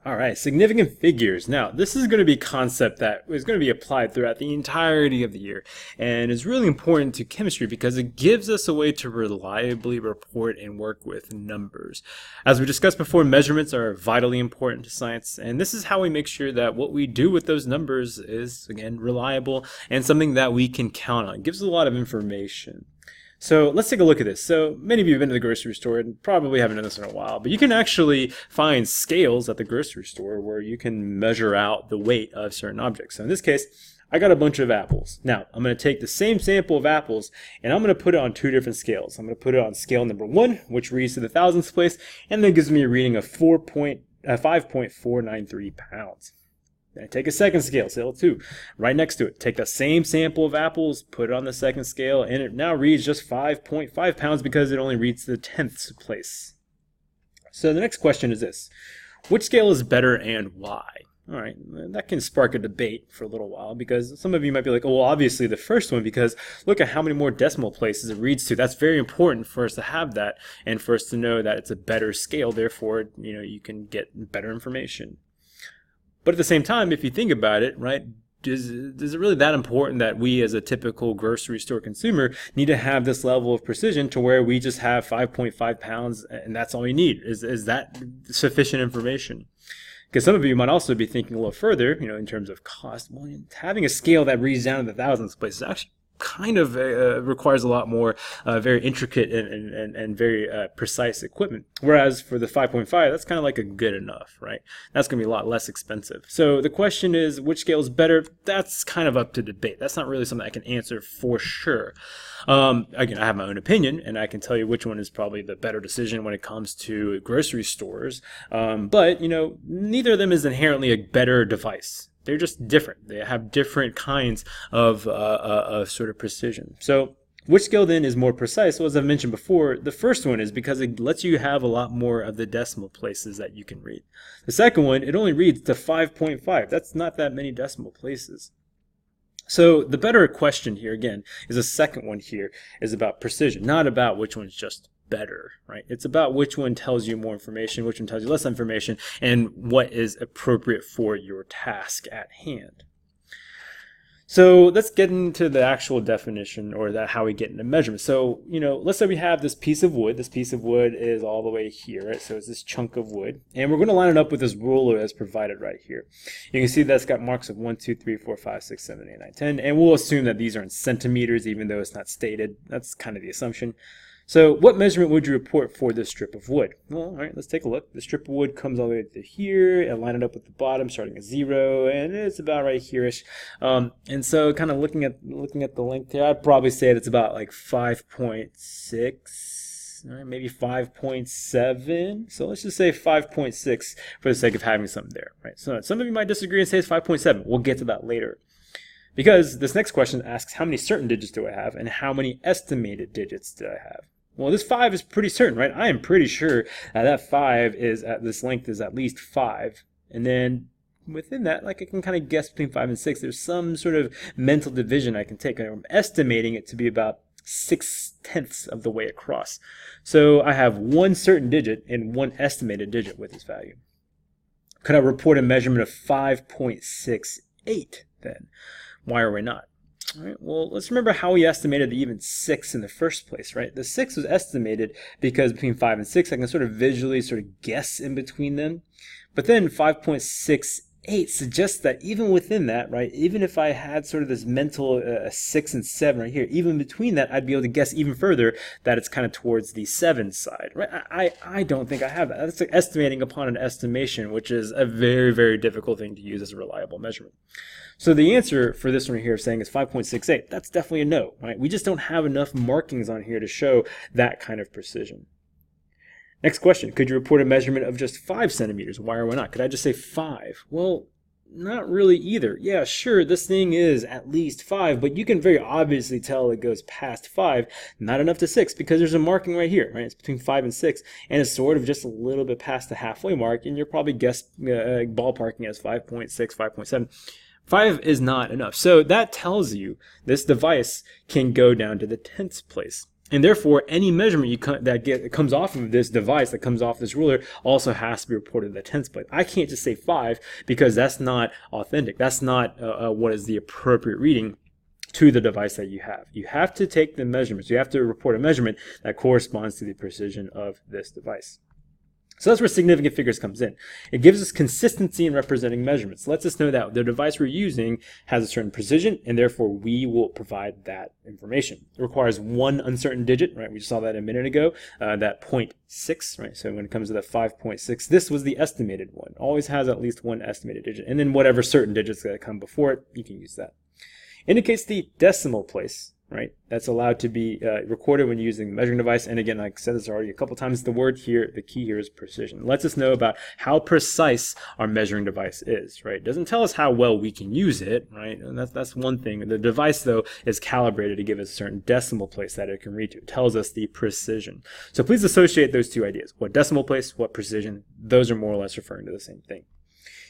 All right, significant figures. Now, this is going to be a concept that is going to be applied throughout the entirety of the year and is really important to chemistry because it gives us a way to reliably report and work with numbers. As we discussed before, measurements are vitally important to science, and this is how we make sure that what we do with those numbers is, again, reliable and something that we can count on. It gives us a lot of information. So let's take a look at this. So many of you have been to the grocery store and probably haven't done this in a while, but you can actually find scales at the grocery store where you can measure out the weight of certain objects. So in this case, I got a bunch of apples. Now, I'm going to take the same sample of apples and I'm going to put it on two different scales. I'm going to put it on scale number 1, which reads to the thousandths place, and then gives me a reading of 5.493 pounds. Then take a second scale, scale 2, right next to it. Take the same sample of apples, put it on the second scale, and it now reads just 5.5 pounds because it only reads the tenths place. So the next question is this: which scale is better and why? All right, that can spark a debate for a little while because some of you might be like, oh, well, obviously the first one, because look at how many more decimal places it reads to. That's very important for us to have that and for us to know that it's a better scale. Therefore, you can get better information. But at the same time, if you think about it, right, is it really that important that we as a typical grocery store consumer need to have this level of precision to where we just have 5.5 pounds and that's all we need? Is that sufficient information? Because some of you might also be thinking a little further, in terms of cost. Well, having a scale that reads down to the thousandths place is actually kind of requires a lot more very intricate and very precise equipment. Whereas for the 5.5, that's kind of like a good enough, right? That's going to be a lot less expensive. So the question is, which scale is better? That's kind of up to debate. That's not really something I can answer for sure. Again, I have my own opinion, and I can tell you which one is probably the better decision when it comes to grocery stores. But, neither of them is inherently a better device. They're just different. They have different kinds of sort of precision. So which scale then is more precise? Well, as I've mentioned before, the first one is because it lets you have a lot more of the decimal places that you can read. The second one, it only reads to 5.5. That's not that many decimal places. So the better question here, again, is the second one here is about precision, not about which one's just better, right? It's about which one tells you more information, which one tells you less information, and what is appropriate for your task at hand. So let's get into the actual definition, or how we get into measurement. So, let's say we have this piece of wood. This piece of wood is all the way here, right? So it's this chunk of wood. And we're going to line it up with this ruler as provided right here. You can see that's got marks of 1, 2, 3, 4, 5, 6, 7, 8, 9, 10. And we'll assume that these are in centimeters, even though it's not stated. That's kind of the assumption. So what measurement would you report for this strip of wood? Well, all right, let's take a look. The strip of wood comes all the way to here and line it up with the bottom starting at 0, and it's about right here-ish. And so kind of looking at the length here, I'd probably say it's about like 5.6, all right, maybe 5.7. So let's just say 5.6 for the sake of having something there, right? So some of you might disagree and say it's 5.7. We'll get to that later. Because this next question asks, how many certain digits do I have and how many estimated digits do I have? Well, this 5 is pretty certain, right? I am pretty sure that 5 is at this length is at least 5. And then within that, I can kind of guess between 5 and 6. There's some sort of mental division I can take. I'm estimating it to be about 6/10 of the way across. So I have one certain digit and one estimated digit with this value. Could I report a measurement of 5.68 then? Why or why not? All right, well, let's remember how we estimated the even 6 in the first place, right? The 6 was estimated because between 5 and 6, I can sort of visually guess in between them. But then 5.68 suggests that even within that, right, even if I had sort of this mental 6 and 7 right here, even between that, I'd be able to guess even further that it's kind of towards the 7 side, right? I don't think I have that. That's like estimating upon an estimation, which is a very, very difficult thing to use as a reliable measurement. So the answer for this one here saying is 5.68. That's definitely a no, right? We just don't have enough markings on here to show that kind of precision. Next question, could you report a measurement of just 5 centimeters? Why or why not? Could I just say 5? Well, not really either. Yeah, sure, this thing is at least 5, but you can very obviously tell it goes past 5, not enough to 6, because there's a marking right here, right? It's between 5 and 6, and it's sort of just a little bit past the halfway mark, and you're probably ballparking as 5.6, 5.7. 5 is not enough. So that tells you this device can go down to the 10th place. And therefore, any measurement that comes off of this device, that comes off this ruler, also has to be reported in the tenths place. I can't just say 5 because that's not authentic. That's not what is the appropriate reading to the device that you have. You have to take the measurements. You have to report a measurement that corresponds to the precision of this device. So that's where significant figures comes in. It gives us consistency in representing measurements. It lets us know that the device we're using has a certain precision, and therefore we will provide that information. It requires one uncertain digit, right? We just saw that a minute ago, that 0.6, right? So when it comes to the 5.6, this was the estimated one. Always has at least one estimated digit, and then whatever certain digits that come before it, you can use that. Indicates the decimal place, right? That's allowed to be recorded when using the measuring device. And again, like I said this already a couple times, the word here, the key here is precision. It lets us know about how precise our measuring device is, right? It doesn't tell us how well we can use it, right? And that's one thing. The device, though, is calibrated to give us a certain decimal place that it can read to. It tells us the precision. So please associate those two ideas. What decimal place, what precision. Those are more or less referring to the same thing.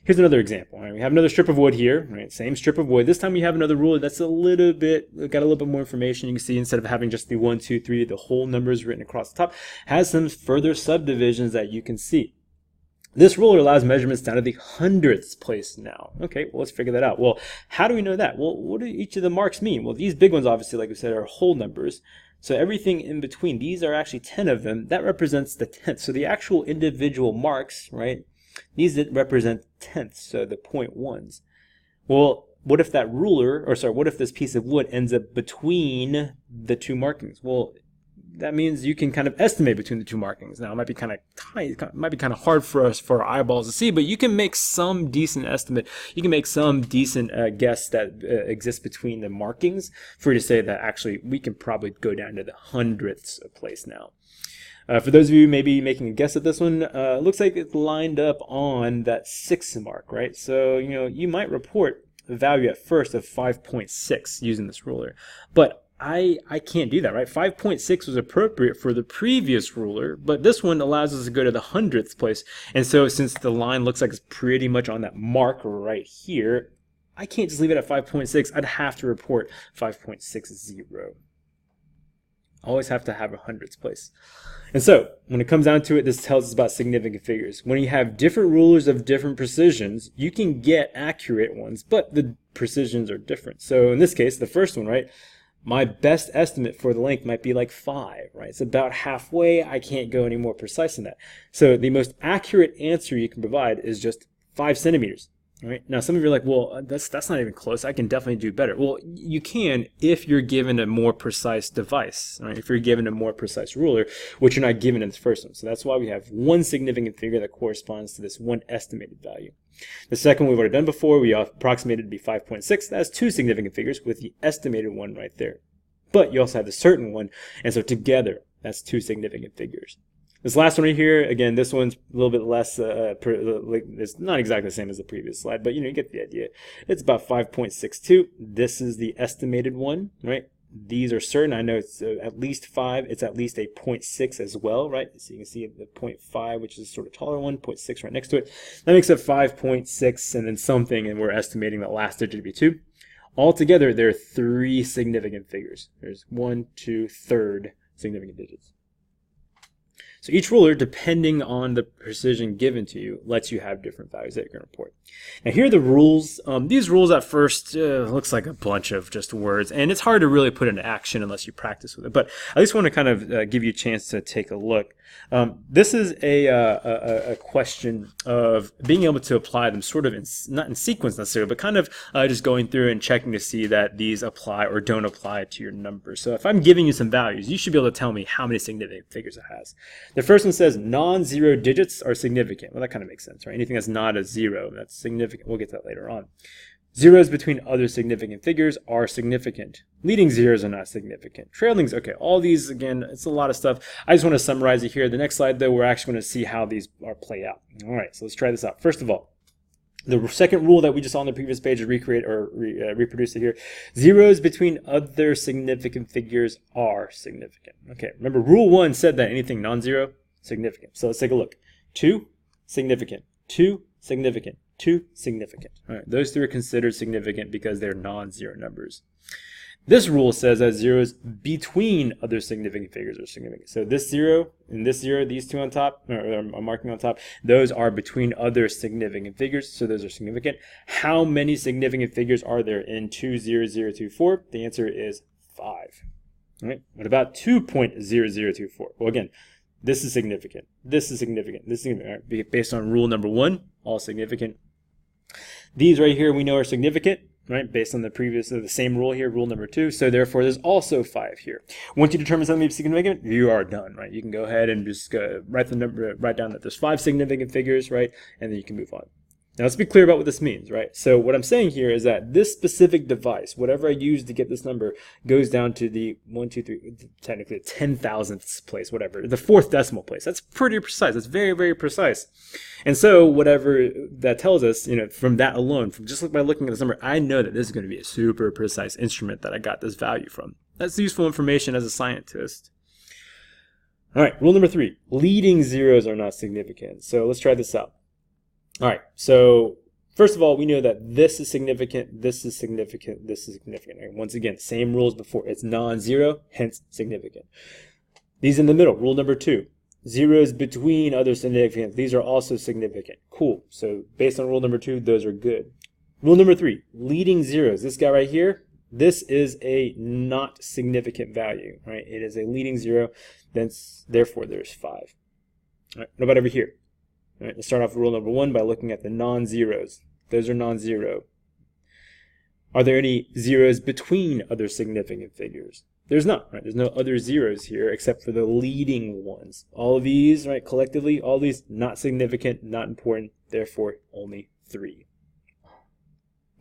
Here's another example. Right? We have another strip of wood here, right? Same strip of wood. This time we have another ruler that's got a little bit more information. You can see instead of having just the 1, 2, 3, the whole numbers written across the top, has some further subdivisions that you can see. This ruler allows measurements down to the hundredths place now. Okay, well, let's figure that out. Well, how do we know that? Well, what do each of the marks mean? Well, these big ones, obviously, like we said, are whole numbers. So everything in between, these are actually 10 of them. That represents the tenth. So the actual individual marks, right? These represent tenths, so the 0.1s. Well, what if that ruler, what if this piece of wood ends up between the two markings? Well, that means you can kind of estimate between the two markings. Now, it might be kind of tight, it might be kind of hard for our eyeballs to see, but you can make some decent estimate. You can make some decent guess that exists between the markings for you to say that actually we can probably go down to the hundredths of place now. For those of you maybe making a guess at this one, it looks like it's lined up on that 6 mark, right? So, you might report a value at first of 5.6 using this ruler. But I can't do that, right? 5.6 was appropriate for the previous ruler, but this one allows us to go to the hundredths place. And so since the line looks like it's pretty much on that mark right here, I can't just leave it at 5.6. I'd have to report 5.60. Always have to have a hundredths place. And so, when it comes down to it, this tells us about significant figures. When you have different rulers of different precisions, you can get accurate ones, but the precisions are different. So in this case, the first one, right, my best estimate for the length might be like 5, right? It's about halfway. I can't go any more precise than that. So the most accurate answer you can provide is just 5 centimeters. Right? Now, some of you are like, well, that's not even close. I can definitely do better. Well, you can if you're given a more precise device, right? If you're given a more precise ruler, which you're not given in this first one. So that's why we have one significant figure that corresponds to this one estimated value. The second we've already done before, we approximated to be 5.6. That's 2 significant figures with the estimated one right there. But you also have the certain one, and so together, that's 2 significant figures. This last one right here, again, this one's a little bit less, it's not exactly the same as the previous slide, but you get the idea. It's about 5.62. This is the estimated one, right? These are certain. I know it's at least 5. It's at least a 0.6 as well, right? So you can see the 0.5, which is a sort of taller one, 0.6 right next to it. That makes it 5.6 and then something, and we're estimating that last digit to be 2. Altogether, there are 3 significant figures. There's 1, 2, third significant digits. So each ruler, depending on the precision given to you, lets you have different values that you're going to report. Now here are the rules. These rules at first looks like a bunch of just words, and it's hard to really put into action unless you practice with it. But I just want to kind of give you a chance to take a look. This is a question of being able to apply them sort of not in sequence necessarily, but kind of just going through and checking to see that these apply or don't apply to your numbers. So if I'm giving you some values, you should be able to tell me how many significant figures it has. The first one says non-zero digits are significant. Well, that kind of makes sense, right? Anything that's not a 0, that's significant. We'll get to that later on. Zeros between other significant figures are significant. Leading zeros are not significant. Trailings, okay, all these, again, it's a lot of stuff. I just want to summarize it here. The next slide, though, we're actually going to see how these are play out. All right, so let's try this out. First of all, the second rule that we just saw on the previous page is reproduce it here. Zeros between other significant figures are significant. Okay, remember rule 1 said that anything non-zero, significant. So let's take a look. 2, significant. 2, significant. 2, significant. All right, those 3 are considered significant because they're non-zero numbers. This rule says that zeros between other significant figures are significant. So this 0 and this 0, these two on top, or I'm marking on top, those are between other significant figures, so those are significant. How many significant figures are there in 20024? The answer is 5. All right. What about 2.0024? Well, again, this is significant. This is significant. This is significant. All right. Based on rule number 1, all significant. These right here we know are significant, right? Based on the same rule here, rule number 2. So therefore, there's also 5 here. Once you determine something to be significant, you are done, right? You can go ahead and just write down that there's 5 significant figures, right? And then you can move on. Now let's be clear about what this means, right? So what I'm saying here is that this specific device, whatever I use to get this number, goes down to the 10,000th place, whatever, the 4th decimal place. That's pretty precise. That's very, very precise. And so whatever that tells us, from that alone, from just by looking at this number, I know that this is going to be a super precise instrument that I got this value from. That's useful information as a scientist. All right, rule number 3, leading zeros are not significant. So let's try this out. All right, so first of all, we know that this is significant, this is significant, this is significant. Right? Once again, same rules before. It's non-zero, hence significant. These in the middle, rule number 2. Zeros between other significant, these are also significant. Cool. So based on rule number 2, those are good. Rule number 3, leading zeros. This guy right here, this is a not significant value, right? It is a leading zero, therefore there's 5. All right, what about over here? All right, let's start off with rule number 1 by looking at the non-zeros. Those are non-zero. Are there any zeros between other significant figures? There's not, right? There's no other zeros here except for the leading ones. All of these, right, collectively, all these not significant, not important, therefore only 3.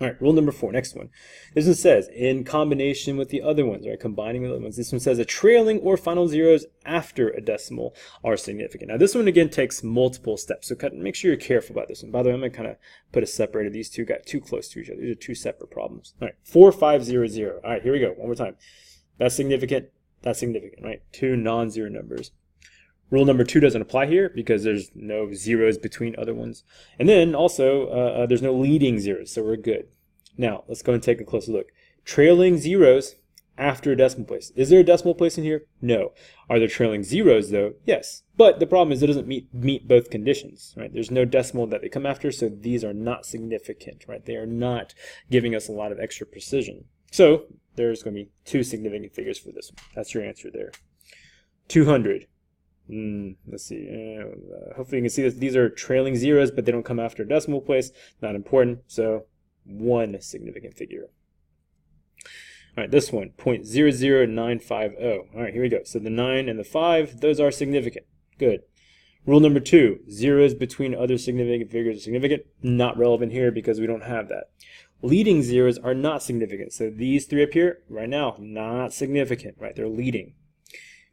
All right, rule number 4, next one. This one says, in combination with the other ones, right, combining with the other ones, this one says a trailing or final zeros after a decimal are significant. Now, this one, again, takes multiple steps, so make sure you're careful about this one. By the way, I'm going to kind of put a separator. These two got too close to each other. These are 2 separate problems. All right, 4500. All right, here we go, one more time. That's significant, right? 2 non-zero numbers. Rule number 2 doesn't apply here because there's no zeros between other ones. And then also, there's no leading zeros, so we're good. Now, let's go and take a closer look. Trailing zeros after a decimal place. Is there a decimal place in here? No. Are there trailing zeros, though? Yes. But the problem is it doesn't meet both conditions, right? There's no decimal that they come after, so these are not significant, right? They are not giving us a lot of extra precision. So there's going to be 2 significant figures for this one. That's your answer there. 200. Let's see. Hopefully you can see this. These are trailing zeros, but they don't come after a decimal place. Not important. So 1 significant figure. All right, this one, 0.00950. All right, here we go. So the 9 and the 5, those are significant. Good. Rule number 2, zeros between other significant figures are significant. Not relevant here because we don't have that. Leading zeros are not significant. So these 3 up here, right now, not significant, right? They're leading.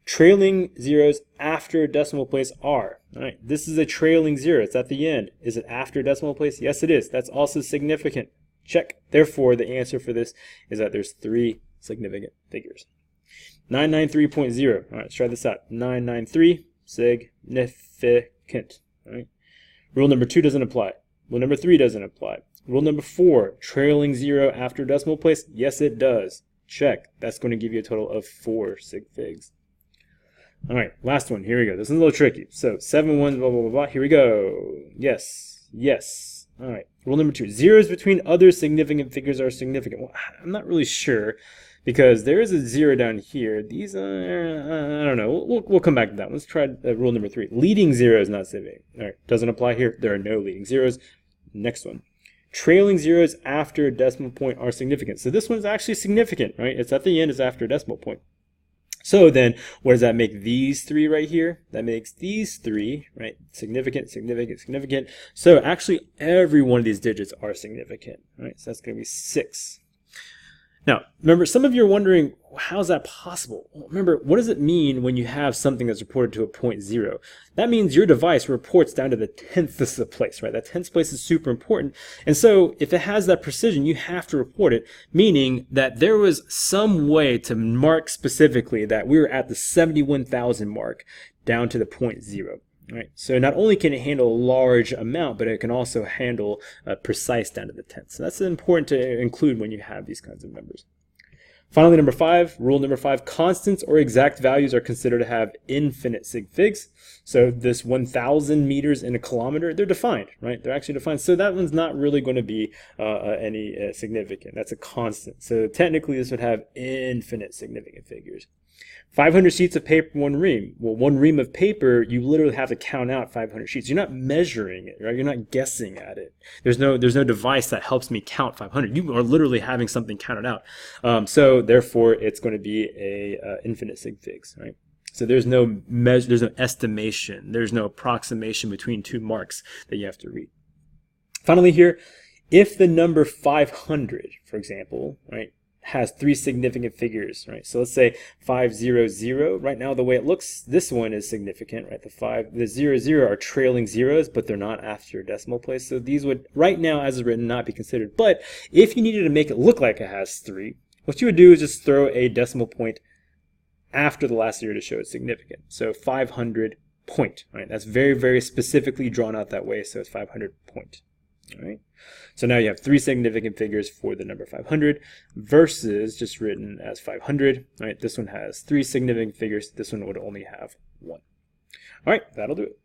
Trailing zeros after a decimal place are. All right, this is a trailing zero. It's at the end. Is it after a decimal place? Yes, it is. That's also significant. Check. Therefore, the answer for this is that there's 3 significant figures. 993.0. All right, let's try this out. 993, significant. All right. Rule number 2 doesn't apply. Rule number 3 doesn't apply. Rule number 4, trailing zero after a decimal place. Yes, it does. Check. That's going to give you a total of 4 sig figs. All right, last one. Here we go. This is a little tricky. So 7 ones, blah, blah, blah, blah. Here we go. Yes. Yes. All right. Rule number 2. Zeros between other significant figures are significant. Well, I'm not really sure because there is a 0 down here. These are, I don't know. We'll come back to that. Let's try rule number 3. Leading zero is not significant. All right. Doesn't apply here. There are no leading zeros. Next one. Trailing zeros after a decimal point are significant. So this one's actually significant, right? It's at the end. It's after a decimal point. So then, what does that make these 3 right here? That makes these 3, right? Significant, significant, significant. So actually, every one of these digits are significant, right? So that's going to be 6. Now, remember, some of you are wondering, how's that possible? Well, remember, what does it mean when you have something that's reported to a 0.0? That means your device reports down to the 10th of the place, right? That 10th place is super important. And so if it has that precision, you have to report it, meaning that there was some way to mark specifically that we were at the 71,000 mark down to the 0.0. Right. So not only can it handle a large amount, but it can also handle precise down to the 10th. So that's important to include when you have these kinds of numbers. Finally, number 5, rule number 5, constants or exact values are considered to have infinite sig figs. So this 1,000 meters in a kilometer, they're defined, right? They're actually defined. So that one's not really going to be any significant. That's a constant. So technically this would have infinite significant figures. 500 sheets of paper, one ream. Well, one ream of paper, you literally have to count out 500 sheets. You're not measuring it, right? You're not guessing at it. There's no device that helps me count 500. You are literally having something counted out. So therefore, it's going to be a infinite sig figs, right? So there's no estimation. There's no approximation between two marks that you have to read. Finally here, if the number 500, for example, right, has 3 significant figures, right? So let's say 500. Right now, the way it looks, this one is significant, right? The 00 are trailing zeros, but they're not after a decimal place. So these would, right now, as it's written, not be considered. But if you needed to make it look like it has 3, what you would do is just throw a decimal point after the last zero to show it's significant. So 500 point, right? That's very, very specifically drawn out that way. So it's 500 point. All right. So now you have 3 significant figures for the number 500 versus just written as 500. Right. This one has 3 significant figures. This one would only have 1. All right. That'll do it.